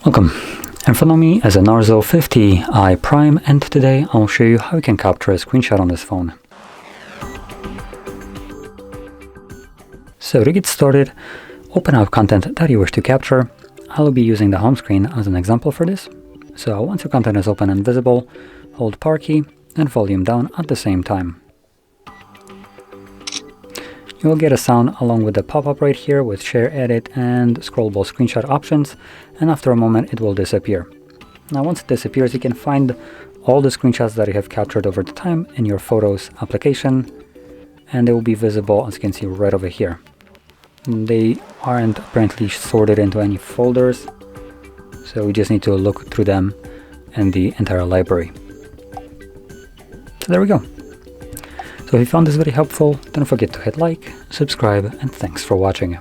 Welcome, in front of me is a Narzo 50i Prime, and today I'll show you how you can capture a screenshot on this phone. So to get started, open up content that you wish to capture. I'll be using the home screen as an example for this. So once your content is open and visible, hold power key and volume down at the same time. You will get a sound along with the pop-up right here with share, edit and scrollable screenshot options, and after a moment it will disappear. Now once it disappears, you can find all the screenshots that you have captured over the time in your Photos application, and they will be visible, as you can see, right over here. They aren't apparently sorted into any folders, so we just need to look through them and the entire library. So there we go. So if you found this very helpful, don't forget to hit like, subscribe, and thanks for watching.